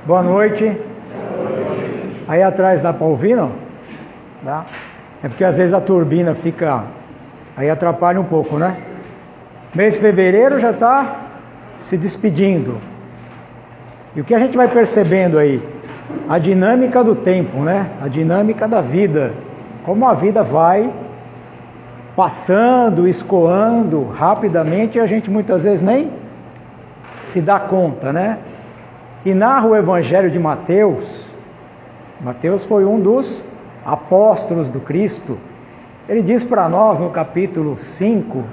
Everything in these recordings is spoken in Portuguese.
Boa noite. Aí atrás dá para ouvir, não? Dá? É porque às vezes a turbina fica... Aí atrapalha um pouco, né? Mês de fevereiro já está se despedindo. E o que a gente vai percebendo aí? A dinâmica do tempo, né? A dinâmica da vida. Como a vida vai passando, escoando rapidamente e a gente muitas vezes nem se dá conta, né? E narra o Evangelho de Mateus. Mateus foi um dos apóstolos do Cristo. Ele diz para nós no capítulo 5,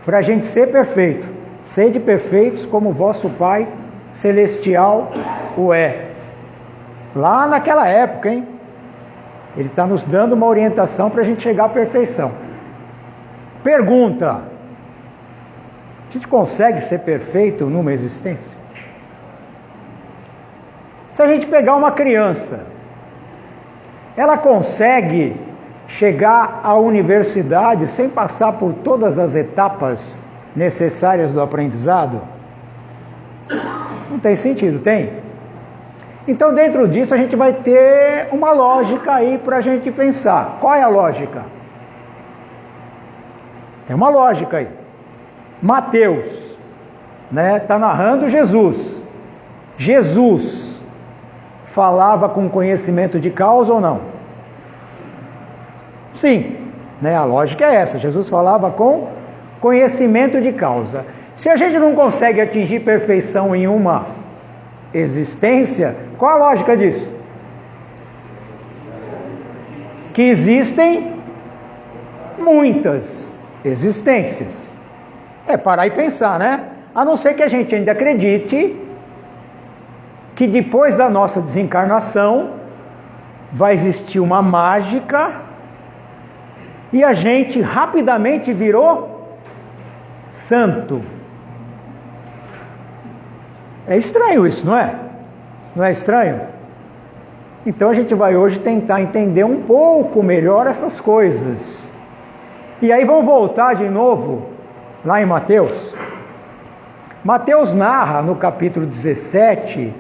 para a gente ser perfeito. Sede perfeitos como vosso Pai Celestial o é. Lá naquela época, hein? Ele está nos dando uma orientação para a gente chegar à perfeição. Pergunta: a gente consegue ser perfeito numa existência? Se a gente pegar uma criança, ela consegue chegar à universidade sem passar por todas as etapas necessárias do aprendizado? Não tem sentido, tem? Então dentro disso a gente vai ter uma lógica aí para a gente pensar. Qual é a lógica? Tem uma lógica aí. Mateus, né, está narrando Jesus. Jesus falava com conhecimento de causa ou não? Sim, né, a lógica é essa. Jesus falava com conhecimento de causa. Se a gente não consegue atingir perfeição em uma existência, qual a lógica disso? Que existem muitas existências. É parar e pensar, né? A não ser que a gente ainda acredite que depois da nossa desencarnação vai existir uma mágica e a gente rapidamente virou santo. É estranho isso, não é? Não é estranho? Então a gente vai hoje tentar entender um pouco melhor essas coisas. E aí vamos voltar de novo lá em Mateus. Mateus narra no capítulo 17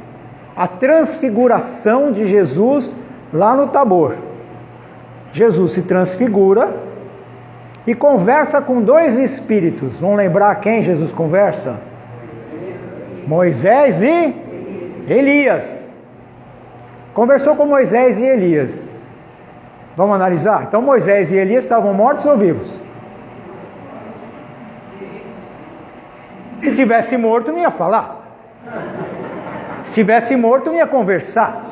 a transfiguração de Jesus lá no Tabor. Jesus se transfigura e conversa com dois espíritos. Vamos lembrar quem Jesus conversa? Moisés e Elias. Conversou com Moisés e Elias. Vamos analisar? Então Moisés e Elias estavam mortos ou vivos? Se tivesse morto, não ia falar. Se tivesse morto, não ia conversar.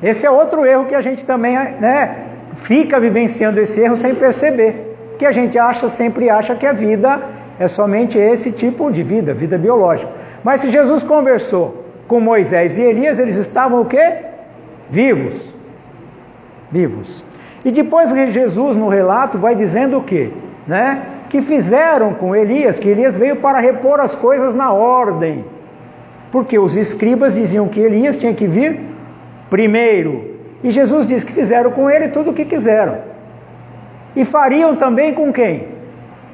Esse é outro erro que a gente também, né, fica vivenciando esse erro sem perceber. Que a gente sempre acha que a vida é somente esse tipo de vida, vida biológica. Mas se Jesus conversou com Moisés e Elias, eles estavam o quê? Vivos. Vivos. E depois Jesus no relato vai dizendo o quê? Né? Que fizeram com Elias, que Elias veio para repor as coisas na ordem. Porque os escribas diziam que Elias tinha que vir primeiro. E Jesus diz que fizeram com ele tudo o que quiseram. E fariam também com quem?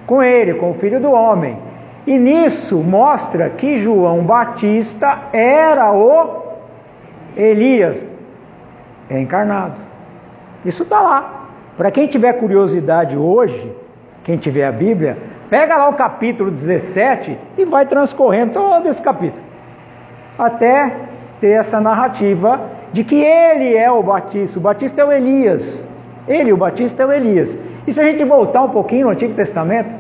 Com ele, com o Filho do Homem. E nisso mostra que João Batista era o Elias encarnado. Isso está lá. Para quem tiver curiosidade hoje, quem tiver a Bíblia, pega lá o capítulo 17 e vai transcorrendo todo esse capítulo. Até ter essa narrativa de que ele é o Batista. O Batista é o Elias. Ele, o Batista, é o Elias. E se a gente voltar um pouquinho no Antigo Testamento,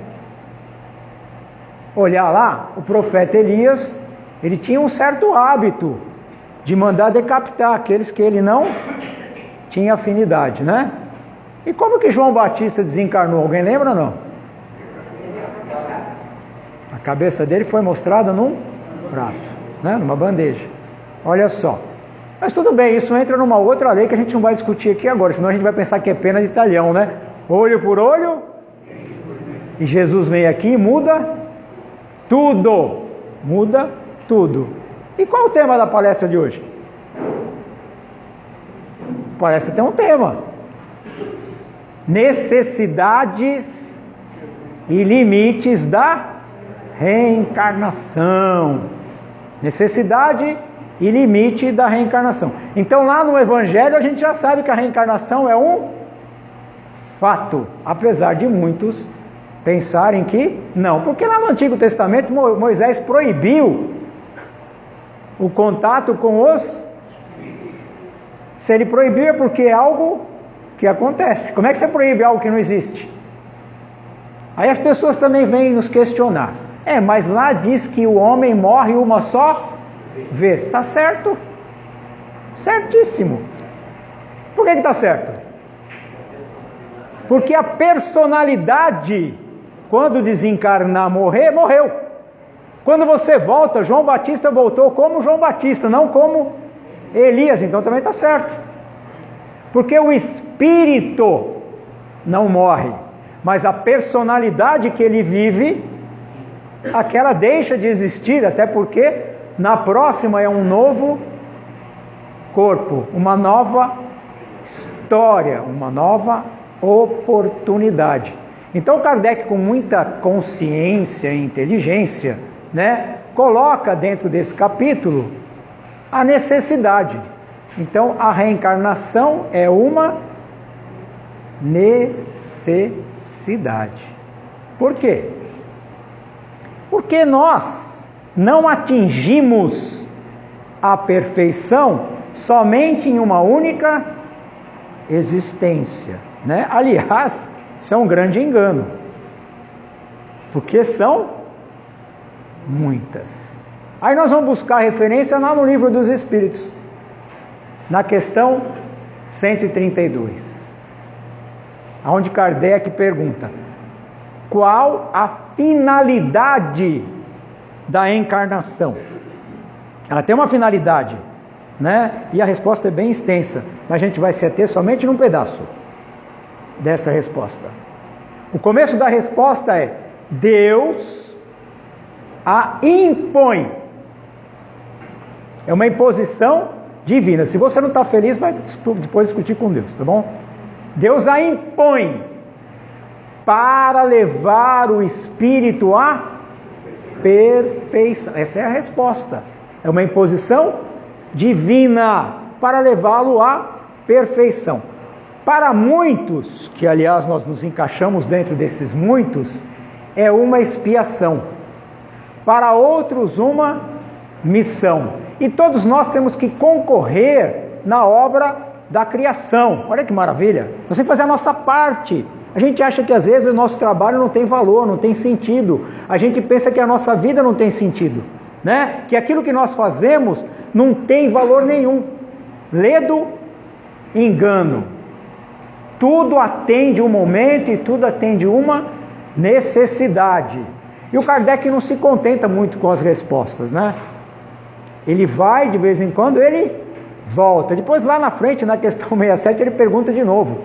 olhar lá, o profeta Elias, ele tinha um certo hábito de mandar decapitar aqueles que ele não tinha afinidade, né? E como que João Batista desencarnou? Alguém lembra ou não? A cabeça dele foi mostrada num prato, né? Numa bandeja. Olha só. Mas tudo bem, isso entra numa outra lei que a gente não vai discutir aqui agora, senão a gente vai pensar que é pena de talhão, né? Olho por olho. E Jesus vem aqui e muda tudo. Muda tudo. E qual é o tema da palestra de hoje? A palestra tem um tema: necessidades e limites da reencarnação. Necessidade e limite da reencarnação. Então lá no Evangelho a gente já sabe que a reencarnação é um fato, apesar de muitos pensarem que não, porque lá no Antigo Testamento Moisés proibiu o contato com os... Se ele proibiu é porque é algo que acontece. Como é que você proíbe algo que não existe? Aí as pessoas também vêm nos questionar. Mas lá diz que o homem morre uma só vez. Está certo? Certíssimo. Por que está certo? Porque a personalidade, quando desencarnar, morreu. Quando você volta, João Batista voltou como João Batista, não como Elias, então também está certo. Porque o espírito não morre, mas a personalidade que ele vive, aquela deixa de existir, até porque na próxima é um novo corpo, uma nova história, uma nova oportunidade. Então Kardec, com muita consciência e inteligência, coloca dentro desse capítulo a necessidade. Então a reencarnação é uma necessidade. Por quê? Porque nós não atingimos a perfeição somente em uma única existência, Aliás, isso é um grande engano, porque são muitas. Aí nós vamos buscar referência lá no Livro dos Espíritos, na questão 132, onde Kardec pergunta: qual a finalidade da encarnação? Ela tem uma finalidade, e a resposta é bem extensa, mas a gente vai se ater somente num pedaço dessa resposta. O começo da resposta é: Deus a impõe. É uma imposição divina. Se você não está feliz, vai depois discutir com Deus, tá bom? Deus a impõe para levar o espírito à perfeição. Essa é a resposta. É uma imposição divina para levá-lo à perfeição. Para muitos, que aliás nós nos encaixamos dentro desses muitos, é uma expiação. Para outros, uma missão. E todos nós temos que concorrer na obra da criação. Olha que maravilha! Nós temos que fazer a nossa parte. A gente acha que às vezes o nosso trabalho não tem valor, não tem sentido. A gente pensa que a nossa vida não tem sentido, que aquilo que nós fazemos não tem valor nenhum. Ledo engano. Tudo atende um momento e tudo atende uma necessidade. E o Kardec não se contenta muito com as respostas, Ele vai, de vez em quando, ele volta. Depois lá na frente, na questão 67, ele pergunta de novo: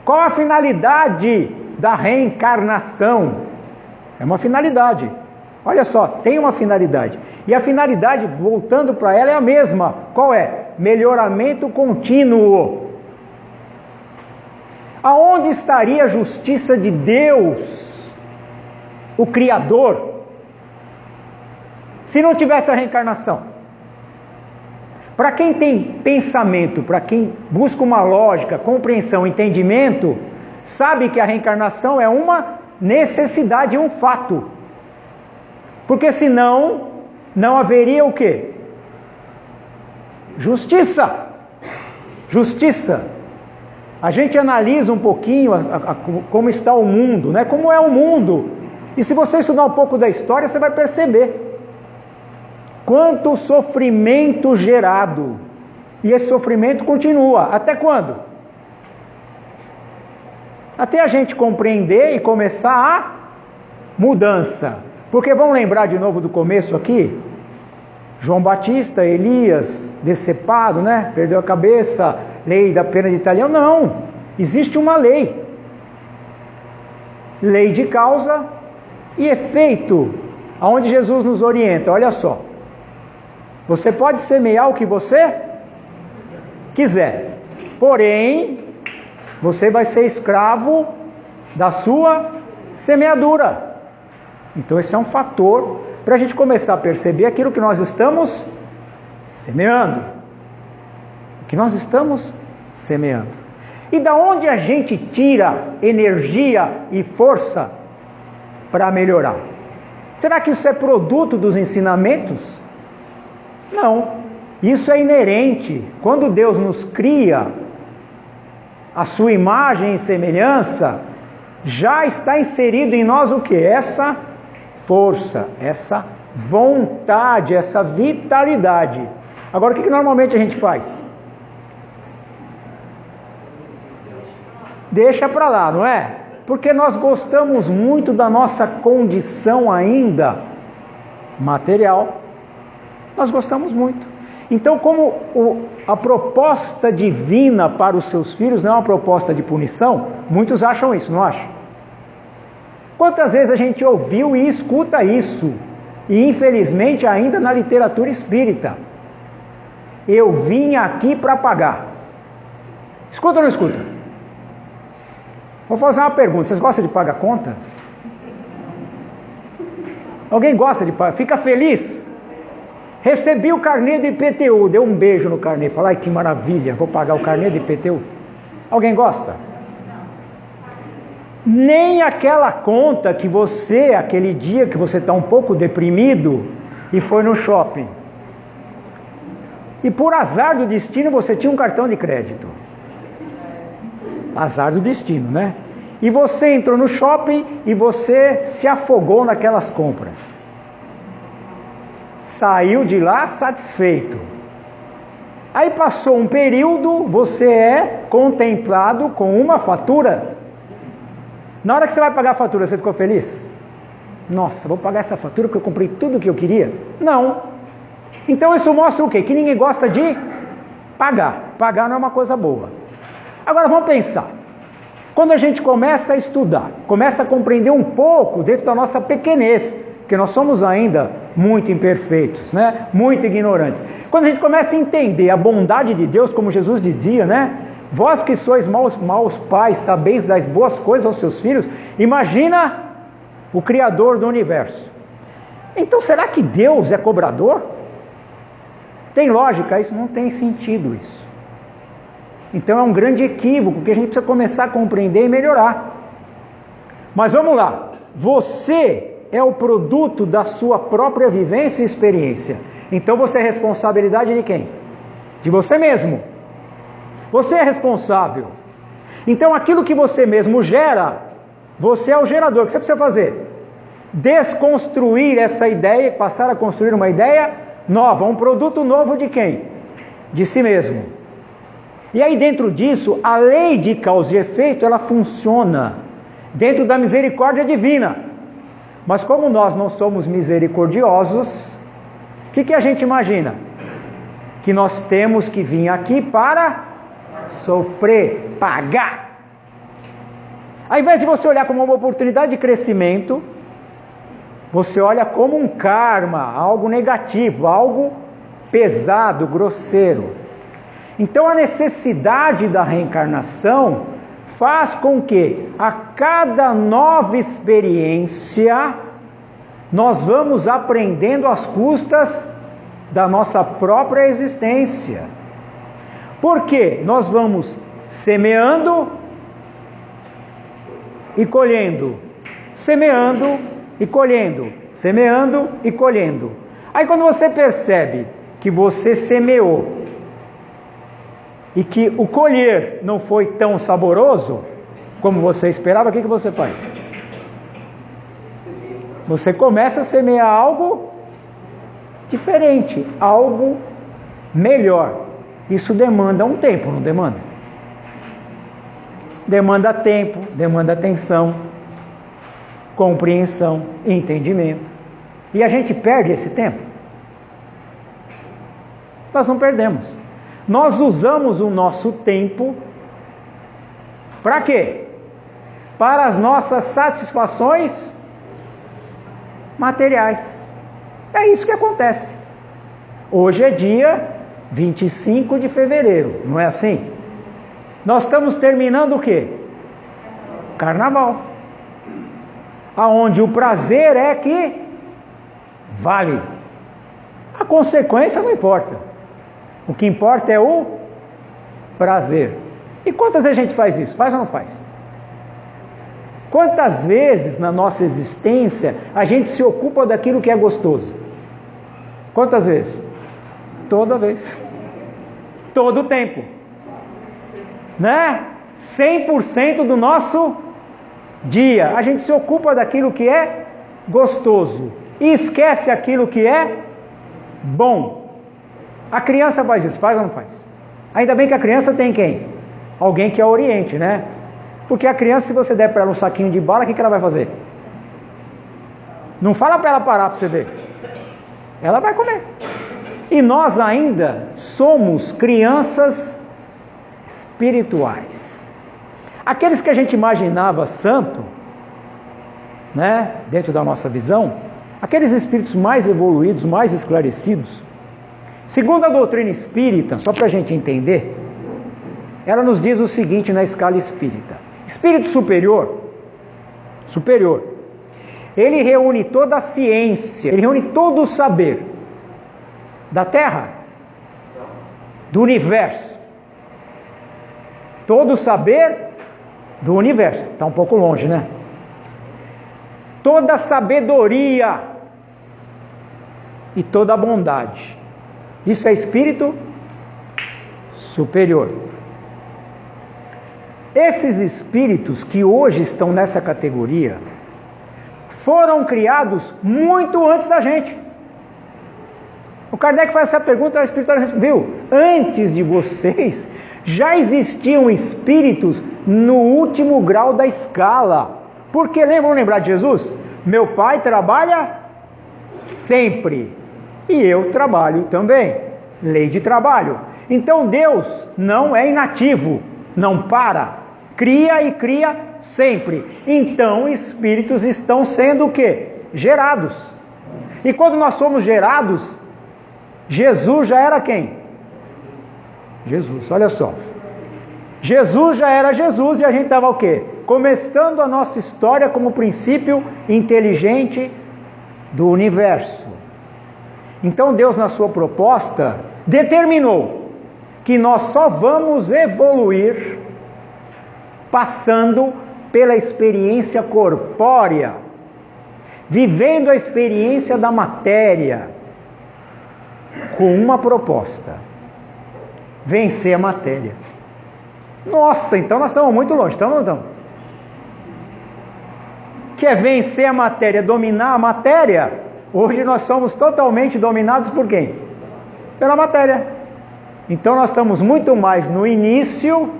qual a finalidade da reencarnação? É uma finalidade. Olha só, tem uma finalidade. E a finalidade, voltando para ela, é a mesma. Qual é? Melhoramento contínuo. Aonde estaria a justiça de Deus, o Criador, se não tivesse a reencarnação? Para quem tem pensamento, para quem busca uma lógica, compreensão, entendimento, sabe que a reencarnação é uma necessidade, um fato. Porque senão, não haveria o quê? Justiça. Justiça. A gente analisa um pouquinho como está o mundo, como é o mundo. E se você estudar um pouco da história, você vai perceber quanto sofrimento gerado. E esse sofrimento continua. Até quando? Até a gente compreender e começar a mudança. Porque vamos lembrar de novo do começo aqui? João Batista, Elias, decepado, perdeu a cabeça, lei da pena de Italião. Não, existe uma lei. Lei de causa e efeito, aonde Jesus nos orienta. Olha só, você pode semear o que você quiser, porém, você vai ser escravo da sua semeadura. Então esse é um fator para a gente começar a perceber aquilo que nós estamos Semeando. O que nós estamos semeando. E da onde a gente tira energia e força para melhorar? Será que isso é produto dos ensinamentos? Não. Isso é inerente. Quando Deus nos cria a sua imagem e semelhança, já está inserido em nós o que? Essa força, essa vontade, essa vitalidade. Agora, o que normalmente a gente faz? Deixa para lá, não é? Porque nós gostamos muito da nossa condição ainda material. Nós gostamos muito. Então, como a proposta divina para os seus filhos não é uma proposta de punição, muitos acham isso, não acham? Quantas vezes a gente ouviu e escuta isso? E infelizmente ainda na literatura espírita. Eu vim aqui para pagar. Escuta ou não escuta? Vou fazer uma pergunta. Vocês gostam de pagar conta? Alguém gosta de pagar? Fica feliz? Recebi o carnê do IPTU. Deu um beijo no carnê. Fala, ai que maravilha, vou pagar o carnê do IPTU. Alguém gosta? Nem aquela conta que você, aquele dia que você está um pouco deprimido e foi no shopping. E por azar do destino você tinha um cartão de crédito. Azar do destino, né? E você entrou no shopping e você se afogou naquelas compras. Saiu de lá satisfeito. Aí passou um período, você é contemplado com uma fatura. Na hora que você vai pagar a fatura, você ficou feliz? Nossa, vou pagar essa fatura porque eu comprei tudo o que eu queria? Não. Então isso mostra o quê? Que ninguém gosta de pagar. Pagar não é uma coisa boa. Agora vamos pensar. Quando a gente começa a estudar, começa a compreender um pouco dentro da nossa pequenez, porque nós somos ainda muito imperfeitos, né? Muito ignorantes. Quando a gente começa a entender a bondade de Deus, como Jesus dizia, né? Vós que sois maus pais, sabeis das boas coisas aos seus filhos, imagina o Criador do universo. Então será que Deus é cobrador? Tem lógica isso? Não tem sentido isso. Então é um grande equívoco que a gente precisa começar a compreender e melhorar. Mas vamos lá. Você é o produto da sua própria vivência e experiência. Então você é responsabilidade de quem? De você mesmo. Você é responsável. Então aquilo que você mesmo gera, você é o gerador. O que você precisa fazer? Desconstruir essa ideia e passar a construir uma ideia nova, um produto novo de quem? De si mesmo. E aí dentro disso, a lei de causa e efeito, ela funciona dentro da misericórdia divina. Mas como nós não somos misericordiosos, o que a gente imagina? Que nós temos que vir aqui para sofrer, pagar. Ao invés de você olhar como uma oportunidade de crescimento, você olha como um karma, algo negativo, algo pesado, grosseiro. Então a necessidade da reencarnação faz com que a cada nova experiência nós vamos aprendendo às custas da nossa própria existência. Porque nós vamos semeando e colhendo, semeando e colhendo, semeando e colhendo. Aí quando você percebe que você semeou e que o colher não foi tão saboroso como você esperava, o que você faz? Você começa a semear algo diferente, algo melhor. Isso demanda um tempo, não demanda? Demanda tempo, demanda atenção, compreensão, entendimento. E a gente perde esse tempo? Nós não perdemos. Nós usamos o nosso tempo para quê? Para as nossas satisfações materiais. É isso que acontece. Hoje é dia 25 de fevereiro, não é assim? Nós estamos terminando o quê? Carnaval. Aonde o prazer é que vale. A consequência não importa. O que importa é o prazer. E quantas vezes a gente faz isso? Faz ou não faz? Quantas vezes na nossa existência a gente se ocupa daquilo que é gostoso? Quantas vezes? Toda vez. Todo o tempo. Né? 100% do nosso dia. A gente se ocupa daquilo que é gostoso e esquece aquilo que é bom. A criança faz isso, faz ou não faz? Ainda bem que a criança tem quem? Alguém que a oriente, né? Porque a criança, se você der para ela um saquinho de bala, o que ela vai fazer? Não fala para ela parar para você ver. Ela vai comer. E nós ainda somos crianças espirituais. Aqueles que a gente imaginava santo, né, dentro da nossa visão, aqueles espíritos mais evoluídos, mais esclarecidos, segundo a doutrina espírita, só para a gente entender, ela nos diz o seguinte na escala espírita: espírito superior, ele reúne toda a ciência, ele reúne todo o saber da Terra, do universo, todo o saber do universo. Está um pouco longe, né? Toda a sabedoria e toda a bondade. Isso é espírito superior. Esses espíritos que hoje estão nessa categoria foram criados muito antes da gente. O Kardec faz essa pergunta, a espiritualidade viu? Antes de vocês já existiam espíritos no último grau da escala. Porque vamos lembrar de Jesus? Meu Pai trabalha sempre e eu trabalho também. Lei de trabalho. Então Deus não é inativo, não para, cria e cria sempre. Então espíritos estão sendo o quê? Gerados. E quando nós somos gerados, Jesus já era quem? Jesus, olha só. Jesus já era Jesus e a gente estava o quê? Começando a nossa história como princípio inteligente do universo. Então Deus, na sua proposta, determinou que nós só vamos evoluir passando pela experiência corpórea, vivendo a experiência da matéria, com uma proposta: vencer a matéria. Nossa, então nós estamos muito longe, estamos ou não estamos? Quer vencer a matéria, dominar a matéria? Hoje nós somos totalmente dominados por quem? Pela matéria. Então nós estamos muito mais no início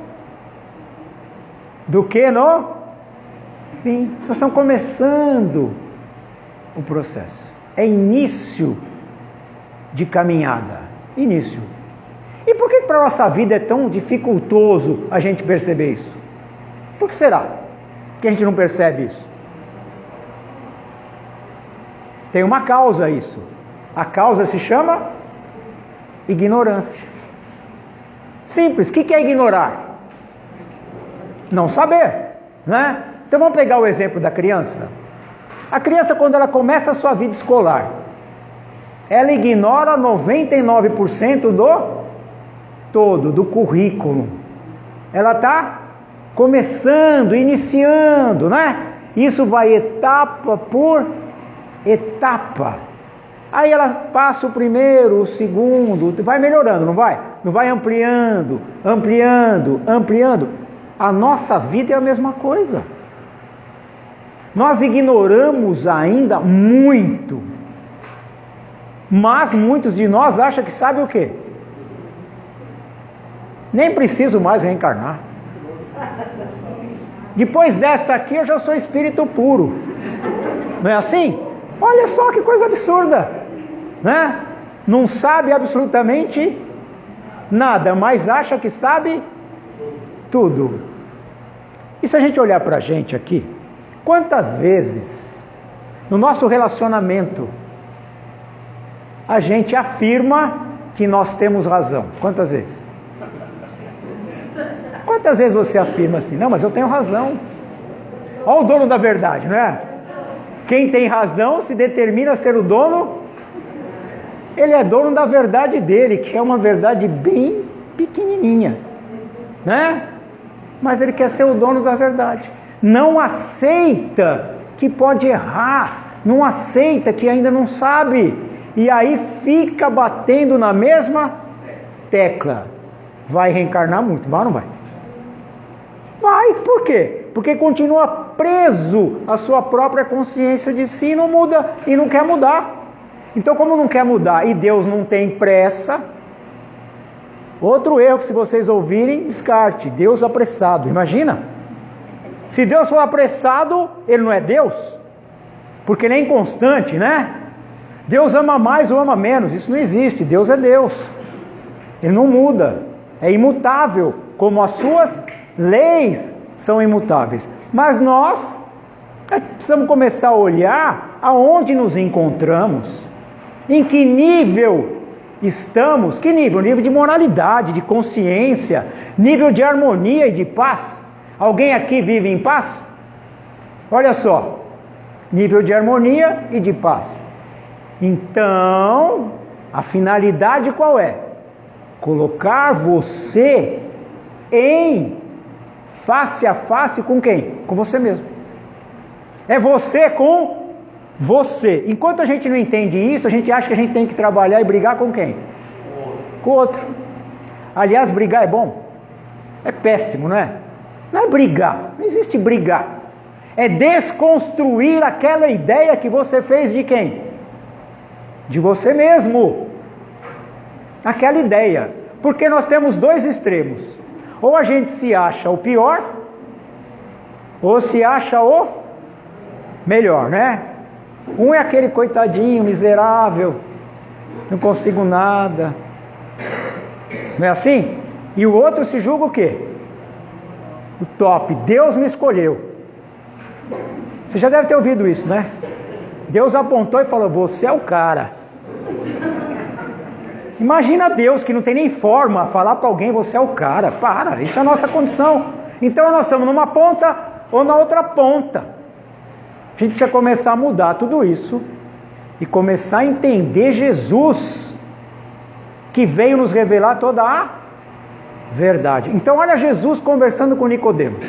do que no fim. Nós estamos começando o processo. É início de caminhada. Início. E por que para a nossa vida é tão dificultoso a gente perceber isso? Por que será que a gente não percebe isso? Tem uma causa isso. A causa se chama ignorância. Simples. O que é ignorar? Não saber, né? Então vamos pegar o exemplo da criança. A criança, quando ela começa a sua vida escolar, ela ignora 99% do currículo. Ela está começando, iniciando, né? Isso vai etapa por etapa. Aí ela passa o primeiro, o segundo, vai melhorando, não vai? Não vai ampliando. A nossa vida é a mesma coisa. Nós ignoramos ainda muito. Mas muitos de nós acham que sabe o quê? Nem preciso mais reencarnar. Depois dessa aqui eu já sou espírito puro. Não é assim? Olha só que coisa absurda, né? Não sabe absolutamente nada, mas acha que sabe tudo. E se a gente olhar para a gente aqui, quantas vezes no nosso relacionamento a gente afirma que nós temos razão? Quantas vezes? Quantas vezes você afirma assim? Não, mas eu tenho razão. Olha o dono da verdade, não é? Quem tem razão se determina a ser o dono Ele é dono da verdade dele, que é uma verdade bem pequenininha, né? Mas ele quer ser o dono da verdade. Não aceita que pode errar, não aceita que ainda não sabe, e aí fica batendo na mesma tecla. Vai reencarnar muito, vai ou não vai? Vai, por quê? Porque continua preso à sua própria consciência de si e não muda, e não quer mudar. Então, como não quer mudar e Deus não tem pressa, outro erro que, se vocês ouvirem, descarte: Deus apressado. Imagina, se Deus for apressado, Ele não é Deus, porque Ele é inconstante, né? Deus ama mais ou ama menos, isso não existe. Deus é Deus, Ele não muda, é imutável, como as suas leis são imutáveis. Mas nós precisamos começar a olhar aonde nos encontramos, em que nível estamos. Que nível? Nível de moralidade, de consciência, nível de harmonia e de paz. Alguém aqui vive em paz? Olha só, nível de harmonia e de paz. Então, a finalidade qual é? Colocar você em face a face com quem? Com você mesmo. É você com você. Enquanto a gente não entende isso, a gente acha que a gente tem que trabalhar e brigar com quem? Com o outro. Aliás, brigar é bom? É péssimo, não é? Não é brigar, não existe brigar. É desconstruir aquela ideia que você fez de quem? De você mesmo. Aquela ideia. Porque nós temos dois extremos. Ou a gente se acha o pior, ou se acha o melhor, né? Um é aquele coitadinho, miserável, não consigo nada. Não é assim? E o outro se julga o quê? O top. Deus me escolheu. Você já deve ter ouvido isso, né? Deus apontou e falou: você é o cara. Imagina Deus, que não tem nem forma, falar para alguém: você é o cara. Para, isso é a nossa condição. Então nós estamos numa ponta ou na outra ponta. A gente precisa começar a mudar tudo isso e começar a entender Jesus, que veio nos revelar toda a verdade. Então olha Jesus conversando com Nicodemos.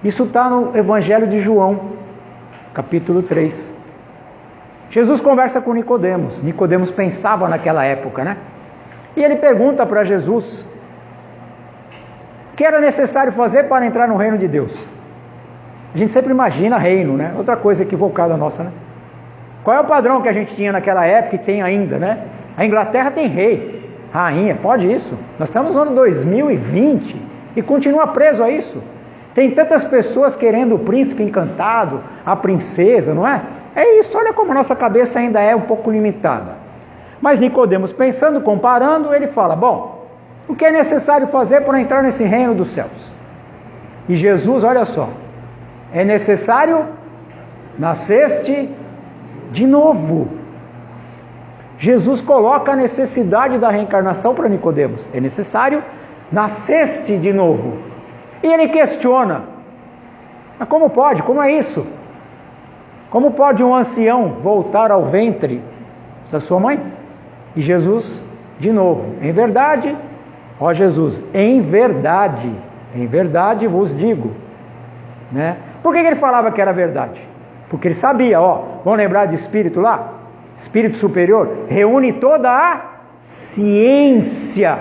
Isso está no Evangelho de João, capítulo 3. Jesus conversa com Nicodemos. Nicodemos pensava naquela época, né? E ele pergunta para Jesus o que era necessário fazer para entrar no reino de Deus. A gente sempre imagina reino, né? Outra coisa equivocada nossa, né? Qual é o padrão que a gente tinha naquela época e tem ainda, né? A Inglaterra tem rei, rainha, pode isso? Nós estamos no ano 2020 e continua preso a isso. Tem tantas pessoas querendo o príncipe encantado, a princesa, não é? É isso, olha como a nossa cabeça ainda é um pouco limitada. Mas Nicodemos, pensando, comparando, ele fala: bom, o que é necessário fazer para entrar nesse reino dos céus? E Jesus, olha só, é necessário nasceste de novo. Jesus coloca a necessidade da reencarnação para Nicodemos. É necessário nasceste de novo. E ele questiona: mas como pode? Como é isso? Como pode um ancião voltar ao ventre da sua mãe? E Jesus, de novo: em verdade, ó Jesus, em verdade vos digo, né? Por que ele falava que era verdade? Porque ele sabia, vamos lembrar de espírito lá? Espírito superior, reúne toda a ciência,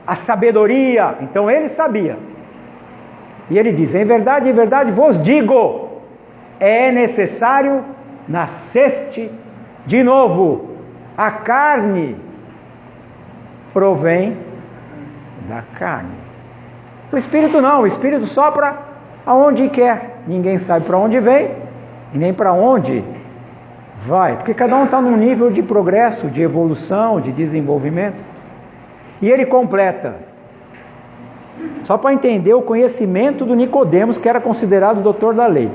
a sabedoria. Então ele sabia. E ele diz: em verdade vos digo, é necessário nasceste de novo. A carne provém da carne. O Espírito não, o Espírito sopra aonde quer. Ninguém sabe para onde vem e nem para onde vai, porque cada um está num nível de progresso, de evolução, de desenvolvimento. E ele completa, só para entender o conhecimento do Nicodemos, que era considerado doutor da lei.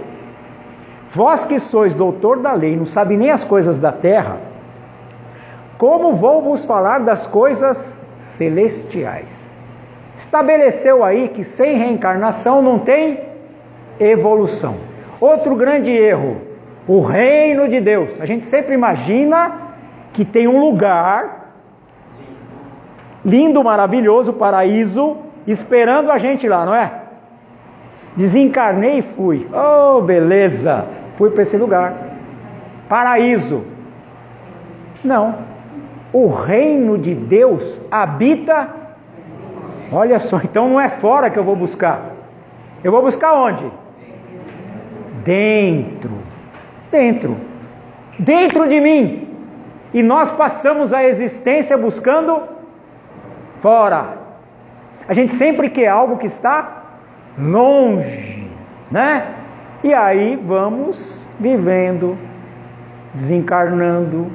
Vós que sois doutor da lei, não sabe nem as coisas da terra, como vou vos falar das coisas celestiais? Estabeleceu aí que sem reencarnação não tem evolução. Outro grande erro: o reino de Deus. A gente sempre imagina que tem um lugar lindo, maravilhoso, paraíso, esperando a gente lá, não é? Desencarnei e fui. Oh, beleza! Fui para esse lugar. Paraíso. Não. O reino de Deus habita. Olha só, então não é fora que eu vou buscar. Eu vou buscar onde? Dentro. Dentro. Dentro de mim. E nós passamos a existência buscando fora. A gente sempre quer algo que está longe, né? E aí vamos vivendo, desencarnando,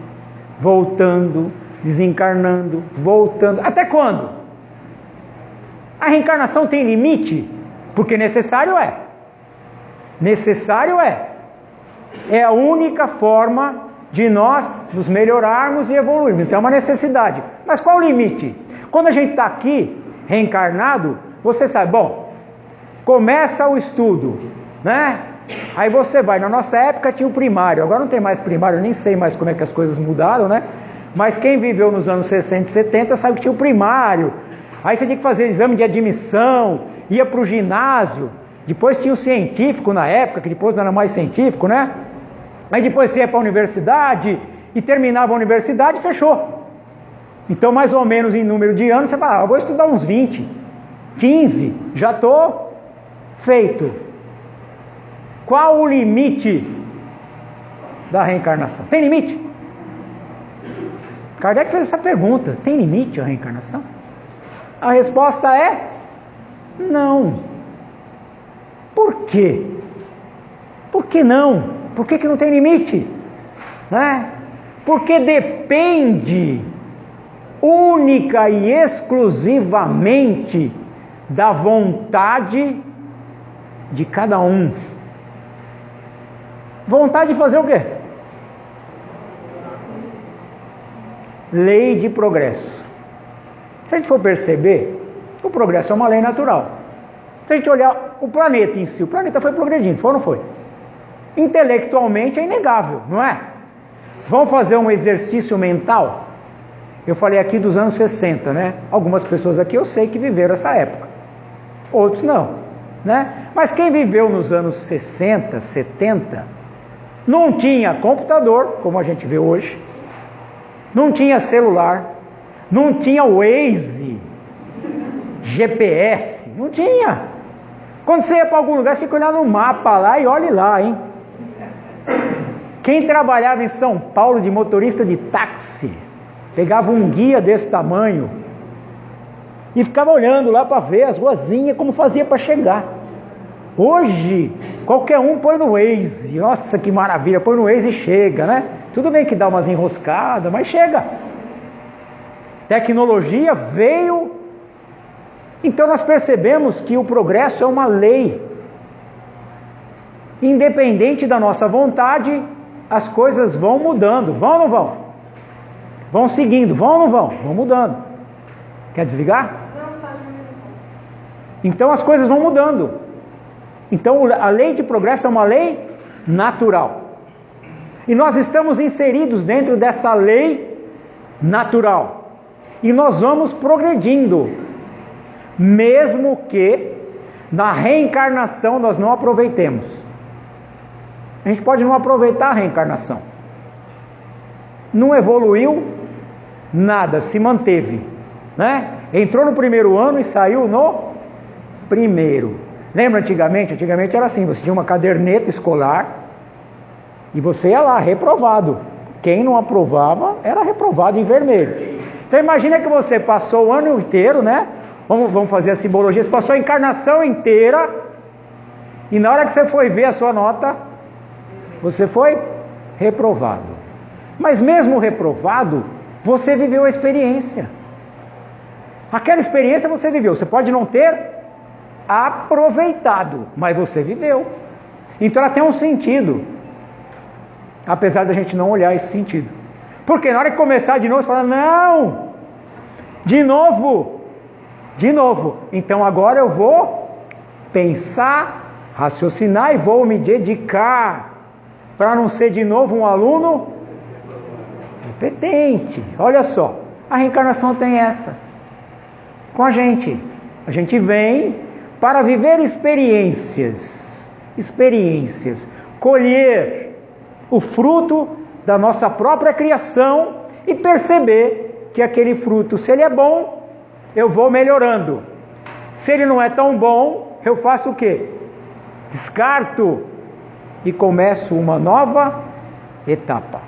voltando, desencarnando, voltando. Até quando? A reencarnação tem limite? Porque necessário é. Necessário é. É a única forma de nós nos melhorarmos e evoluirmos. Então é uma necessidade. Mas qual o limite? Quando a gente está aqui, reencarnado, você sabe, bom, começa o estudo, né? Aí você vai, na nossa época tinha o primário, agora não tem mais primário, eu nem sei mais como é que as coisas mudaram, né? Mas quem viveu nos anos 60 e 70 sabe que tinha o primário. Aí você tinha que fazer exame de admissão, ia para o ginásio, depois tinha o científico na época, que depois não era mais científico, né? Aí depois você ia para a universidade, e terminava a universidade e fechou. Então mais ou menos em número de anos você fala, vou estudar uns 20, 15, já estou feito. Qual o limite da reencarnação? Tem limite? Kardec fez essa pergunta, tem limite a reencarnação? A resposta é não. Por quê? Por que não? Por que não tem limite? Né? Porque depende única e exclusivamente da vontade de cada um. Vontade de fazer o quê? Lei de progresso. Se a gente for perceber, o progresso é uma lei natural. Se a gente olhar o planeta em si, o planeta foi progredindo, foi ou não foi? Intelectualmente é inegável, não é? Vamos fazer um exercício mental? Eu falei aqui dos anos 60, né? Algumas pessoas aqui eu sei que viveram essa época. Outros não, né? Mas quem viveu nos anos 60, 70, não tinha computador, como a gente vê hoje, não tinha celular, não tinha Waze, GPS, não tinha. Quando você ia para algum lugar, você tinha que olhar no mapa lá e olhe lá, hein? Quem trabalhava em São Paulo de motorista de táxi, pegava um guia desse tamanho e ficava olhando lá para ver as ruazinhas, como fazia para chegar. Hoje, qualquer um põe no Waze, nossa que maravilha, põe no Waze e chega, né? Tudo bem que dá umas enroscadas, mas chega. Tecnologia veio. Então nós percebemos que o progresso é uma lei. Independente da nossa vontade, as coisas vão mudando. Vão ou não vão? Vão seguindo, vão ou não vão? Vão mudando. Quer desligar? Então as coisas vão mudando. Então a lei de progresso é uma lei natural. E nós estamos inseridos dentro dessa lei natural. E nós vamos progredindo. Mesmo que na reencarnação nós não aproveitemos. A gente pode não aproveitar a reencarnação. Não evoluiu nada, se manteve, né? Entrou no primeiro ano e saiu no primeiro. Lembra antigamente? Antigamente era assim, você tinha uma caderneta escolar e você ia lá, reprovado. Quem não aprovava era reprovado em vermelho. Então imagina que você passou o ano inteiro, né? Vamos fazer a simbologia, você passou a encarnação inteira e na hora que você foi ver a sua nota, você foi reprovado. Mas mesmo reprovado, você viveu a experiência. Aquela experiência você viveu. Você pode não ter aproveitado, mas você viveu. Então ela tem um sentido. Apesar da gente não olhar esse sentido. Porque na hora que começar de novo, você fala, não! De novo! Então agora eu vou pensar, raciocinar e vou me dedicar para não ser de novo um aluno Competente. Olha só, a reencarnação tem essa. Com a gente. A gente vem para viver experiências. Colher o fruto da nossa própria criação e perceber que aquele fruto, se ele é bom, eu vou melhorando. Se ele não é tão bom, eu faço o quê? Descarto e começo uma nova etapa.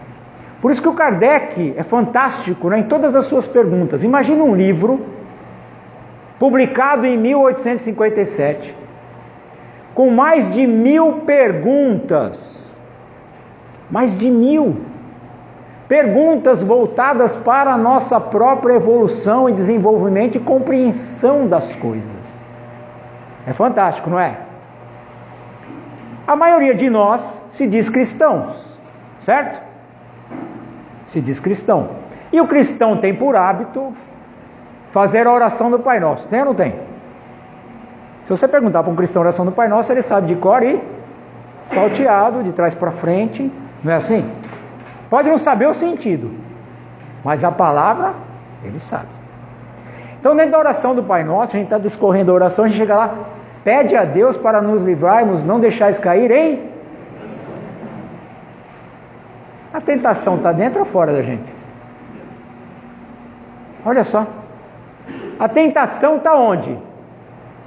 Por isso que o Kardec é fantástico, né, em todas as suas perguntas. Imagina um livro publicado em 1857 com mais de 1000 perguntas. Mais de 1000 perguntas voltadas para a nossa própria evolução e desenvolvimento e compreensão das coisas. É fantástico, não é? A maioria de nós se diz cristãos, certo? Se diz cristão. E o cristão tem por hábito fazer a oração do Pai Nosso. Tem ou não tem? Se você perguntar para um cristão a oração do Pai Nosso, ele sabe de cor e salteado, de trás para frente. Não é assim? Pode não saber o sentido, mas a palavra, ele sabe. Então, dentro da oração do Pai Nosso, a gente está discorrendo a oração, a gente chega lá, pede a Deus para nos livrarmos, não deixais cair em... A tentação está dentro ou fora da gente? Olha só. A tentação está onde?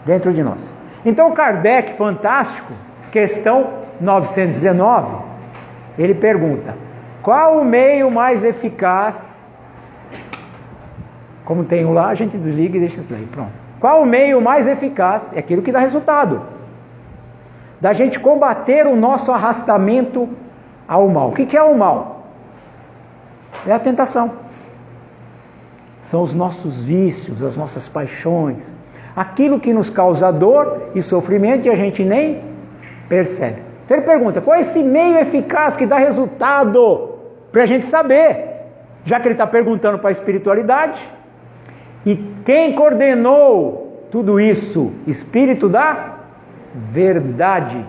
Dentro de nós. Então, Kardec, fantástico, questão 919, ele pergunta: qual o meio mais eficaz? Como tem um lá, a gente desliga e deixa isso daí, pronto. Qual o meio mais eficaz? É aquilo que dá resultado. Da gente combater o nosso arrastamento ao mal. O que é o mal? É a tentação. São os nossos vícios, as nossas paixões. Aquilo que nos causa dor e sofrimento e a gente nem percebe. Então ele pergunta, qual é esse meio eficaz que dá resultado? Para a gente saber. Já que ele está perguntando para a espiritualidade. E quem coordenou tudo isso? Espírito da verdade.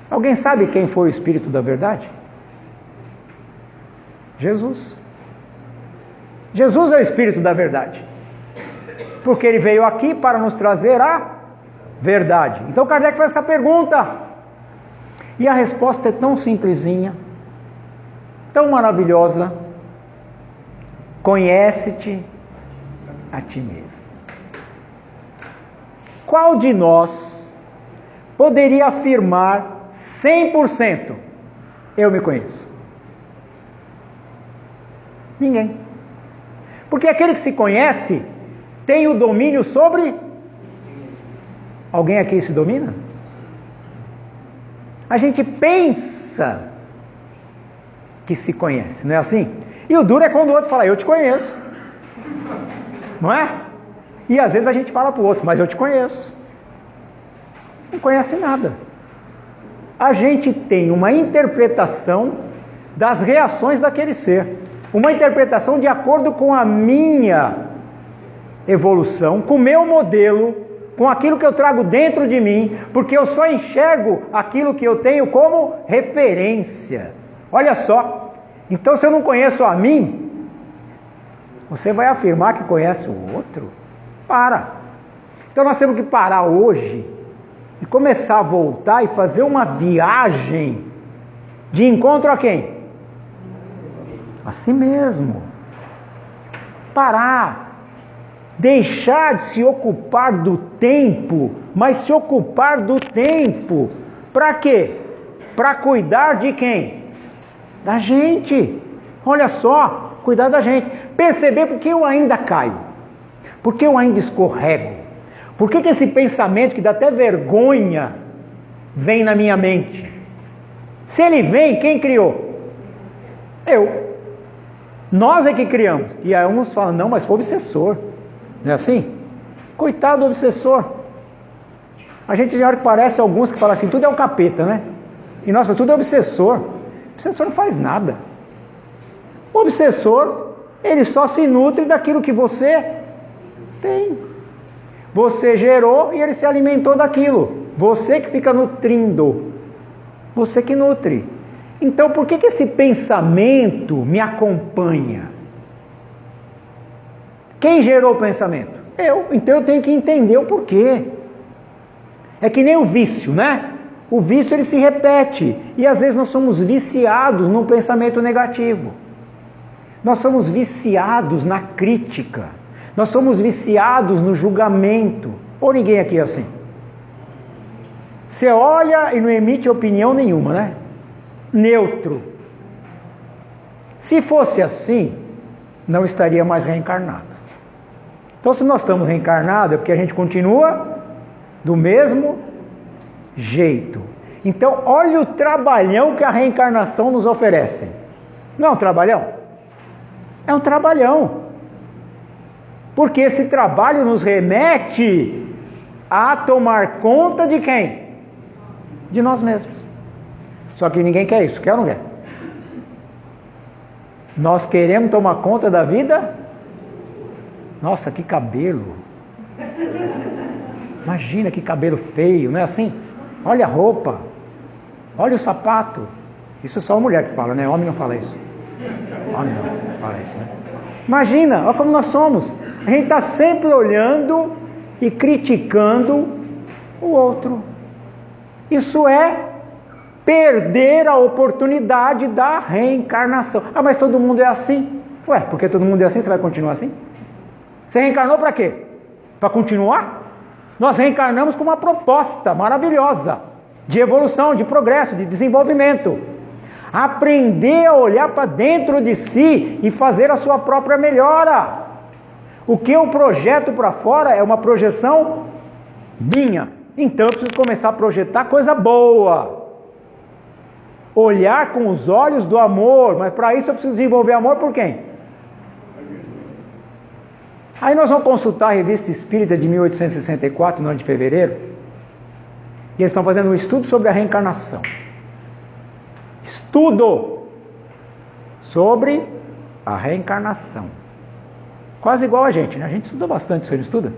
Alguém sabe quem foi o Espírito da verdade? Jesus. Jesus é o Espírito da verdade. Porque ele veio aqui para nos trazer a verdade. Então Kardec faz essa pergunta. E a resposta é tão simplesinha, tão maravilhosa. Conhece-te a ti mesmo. Qual de nós poderia afirmar 100%, eu me conheço? Ninguém. Porque aquele que se conhece tem o domínio sobre... Alguém aqui se domina? A gente pensa que se conhece, não é assim? E o duro é quando o outro fala, eu te conheço. Não é? E às vezes a gente fala para o outro, mas eu te conheço. Não conhece nada. A gente tem uma interpretação das reações daquele ser. Uma interpretação de acordo com a minha evolução, com o meu modelo, com aquilo que eu trago dentro de mim, porque eu só enxergo aquilo que eu tenho como referência. Olha só, então se eu não conheço a mim, você vai afirmar que conhece o outro? Para. Então nós temos que parar hoje e começar a voltar e fazer uma viagem de encontro a quem? A si mesmo. Parar. Deixar de se ocupar do tempo, mas se ocupar do tempo. Para quê? Para cuidar de quem? Da gente. Olha só, cuidar da gente. Perceber porque eu ainda caio. Porque eu ainda escorrego. Por que esse pensamento que dá até vergonha vem na minha mente? Se ele vem, quem criou? Eu. Nós é que criamos. E aí uns falam, não, mas foi o obsessor. Não é assim? Coitado do obsessor. A gente já parece alguns que falam assim, tudo é o capeta, né? E nós, tudo é obsessor. O obsessor não faz nada. O obsessor, ele só se nutre daquilo que você tem. Você gerou e ele se alimentou daquilo. Você que fica nutrindo. Você que nutre. Então, por que esse pensamento me acompanha? Quem gerou o pensamento? Eu. Então eu tenho que entender o porquê. É que nem o vício, né? O vício ele se repete. E às vezes nós somos viciados no pensamento negativo. Nós somos viciados na crítica. Nós somos viciados no julgamento. Ou ninguém aqui é assim? Você olha e não emite opinião nenhuma, né? Neutro. Se fosse assim, não estaria mais reencarnado. Então, se nós estamos reencarnados, é porque a gente continua do mesmo jeito. Então, olha o trabalhão que a reencarnação nos oferece. Não é um trabalhão? É um trabalhão. Porque esse trabalho nos remete a tomar conta de quem? De nós mesmos. Só que ninguém quer isso, quer ou não quer? Nós queremos tomar conta da vida? Nossa, que cabelo! Imagina que cabelo feio, não é assim? Olha a roupa, olha o sapato. Isso é só a mulher que fala, né? Homem não fala isso. Homem não fala isso, né? Imagina, olha como nós somos. A gente está sempre olhando e criticando o outro. Isso é perder a oportunidade da reencarnação. Ah, mas todo mundo é assim. Ué, porque todo mundo é assim, você vai continuar assim? Você reencarnou para quê? Para continuar? Nós reencarnamos com uma proposta maravilhosa de evolução, de progresso, de desenvolvimento. Aprender a olhar para dentro de si e fazer a sua própria melhora. O que eu projeto para fora é uma projeção minha. Então eu preciso começar a projetar coisa boa. Olhar com os olhos do amor. Mas para isso eu preciso desenvolver amor por quem? Aí nós vamos consultar a Revista Espírita de 1864, no ano de fevereiro, e eles estão fazendo um estudo sobre a reencarnação. Estudo sobre a reencarnação. Quase igual a gente, né? A gente estuda bastante isso aí, não estuda?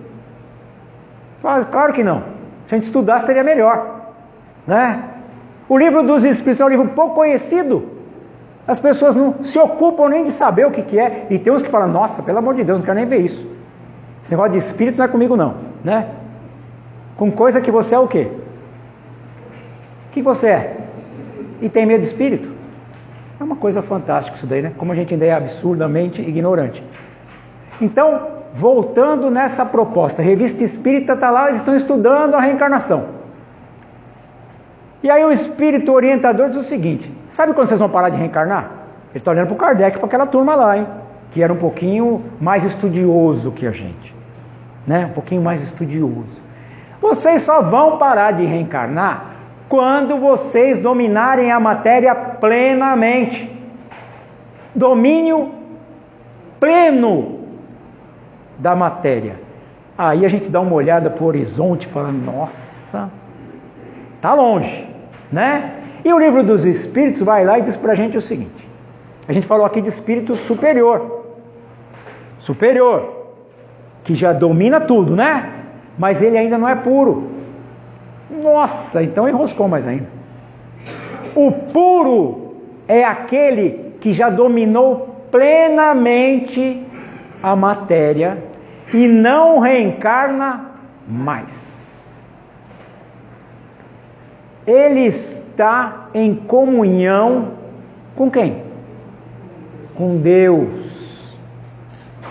Claro que não. Se a gente estudasse, seria melhor, né? O livro dos Espíritos é um livro pouco conhecido. As pessoas não se ocupam nem de saber o que é. E tem uns que falam, nossa, pelo amor de Deus, não quero nem ver isso. Esse negócio de espírito não é comigo não, né? Com coisa que você é o quê? O que você é? E tem medo de espírito? É uma coisa fantástica isso daí, né? Como a gente ainda é absurdamente ignorante. Então, voltando nessa proposta, a Revista Espírita está lá, eles estão estudando a reencarnação. E aí o espírito orientador diz o seguinte: sabe quando vocês vão parar de reencarnar? Ele está olhando para o Kardec, para aquela turma lá, hein? Que era um pouquinho mais estudioso que a gente, né? Um pouquinho mais estudioso. Vocês só vão parar de reencarnar quando vocês dominarem a matéria plenamente. Domínio pleno da matéria. Aí a gente dá uma olhada para o horizonte e fala, nossa, está longe, né? E o Livro dos Espíritos vai lá e diz para a gente o seguinte: a gente falou aqui de espírito superior, que já domina tudo, né? Mas ele ainda não é puro. Nossa, então enroscou mais ainda. O puro é aquele que já dominou plenamente a matéria e não reencarna mais. Ele está em comunhão com quem? Com Deus.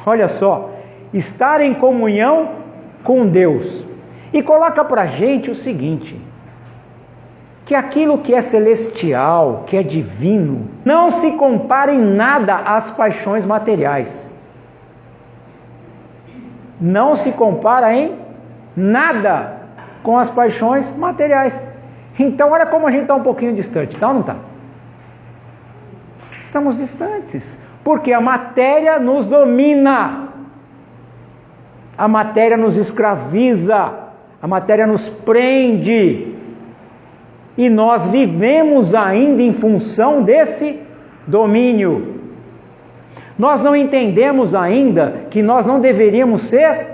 Olha só, estar em comunhão com Deus. E coloca para a gente o seguinte: que aquilo que é celestial, que é divino, não se compara em nada às paixões materiais. Não se compara em nada com as paixões materiais. Então olha como a gente está um pouquinho distante, tá ou não está? Estamos distantes, porque a matéria nos domina, a matéria nos escraviza, a matéria nos prende, e nós vivemos ainda em função desse domínio. Nós não entendemos ainda que nós não deveríamos ser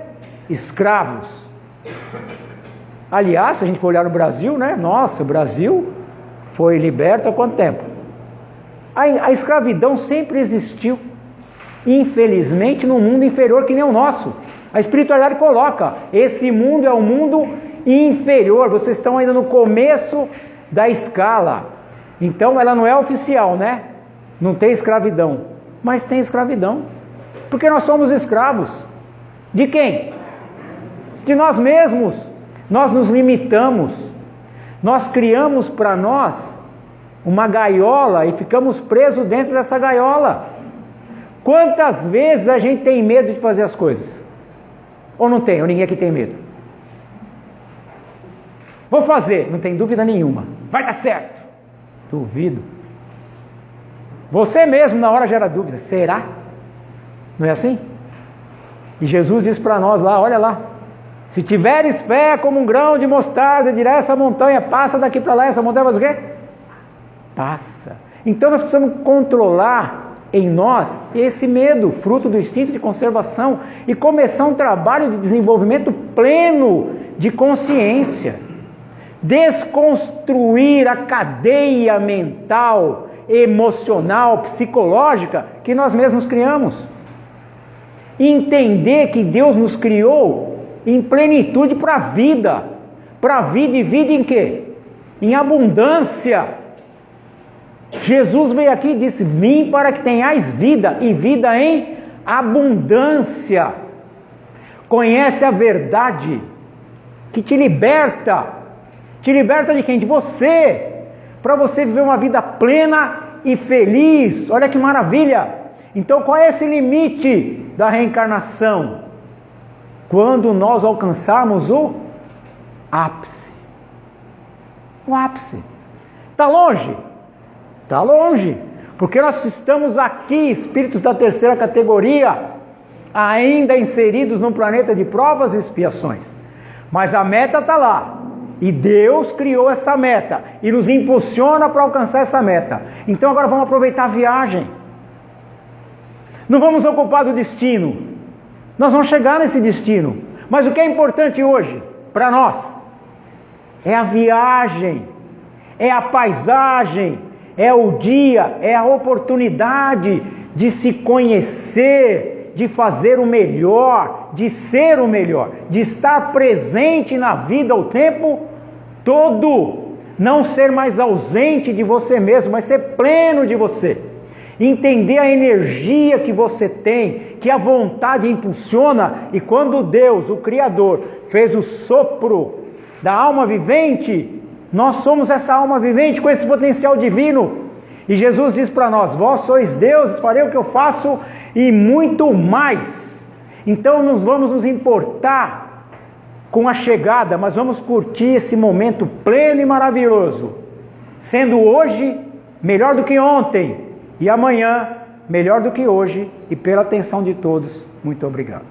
escravos. Aliás, se a gente for olhar no Brasil, né? Nossa, o Brasil foi liberto há quanto tempo? A escravidão sempre existiu, infelizmente, num mundo inferior que nem o nosso. A espiritualidade coloca, esse mundo é um mundo inferior, vocês estão ainda no começo da escala. Então ela não é oficial, né? Não tem escravidão, mas tem escravidão, porque nós somos escravos. De quem? De nós mesmos. Nós nos limitamos, nós criamos para nós uma gaiola e ficamos presos dentro dessa gaiola. Quantas vezes a gente tem medo de fazer as coisas? Ou não tem? Ou ninguém aqui tem medo? Vou fazer, não tem dúvida nenhuma, vai dar certo. Duvido. Você mesmo na hora gera dúvida, será? Não é assim? E Jesus diz para nós lá, olha lá, se tiveres fé como um grão de mostarda, dirá essa montanha, passa daqui para lá, essa montanha vai fazer o quê? Passa. Então nós precisamos controlar em nós esse medo, fruto do instinto de conservação, e começar um trabalho de desenvolvimento pleno de consciência. Desconstruir a cadeia mental, emocional, psicológica que nós mesmos criamos. Entender que Deus nos criou em plenitude para a vida. Para a vida, e vida em quê? Em abundância. Jesus veio aqui e disse, vim para que tenhais vida, e vida em abundância. Conhece a verdade que te liberta. Te liberta de quem? De você. Para você viver uma vida plena e feliz. Olha que maravilha. Então qual é esse limite da reencarnação? Quando nós alcançarmos o ápice. O ápice. Está longe? Está longe. Porque nós estamos aqui, espíritos da terceira categoria, ainda inseridos num planeta de provas e expiações. Mas a meta está lá. E Deus criou essa meta e nos impulsiona para alcançar essa meta. Então agora vamos aproveitar a viagem. Não vamos ocupar do destino. Nós vamos chegar nesse destino. Mas o que é importante hoje para nós é a viagem, é a paisagem, é o dia, é a oportunidade de se conhecer, de fazer o melhor, de ser o melhor, de estar presente na vida o tempo todo, não ser mais ausente de você mesmo, mas ser pleno de você, entender a energia que você tem, que a vontade impulsiona, e quando Deus, o Criador, fez o sopro da alma vivente, nós somos essa alma vivente com esse potencial divino, e Jesus diz para nós, vós sois deuses, farei o que eu faço e muito mais. Então não vamos nos importar com a chegada, mas vamos curtir esse momento pleno e maravilhoso, sendo hoje melhor do que ontem e amanhã melhor do que hoje. E pela atenção de todos, muito obrigado.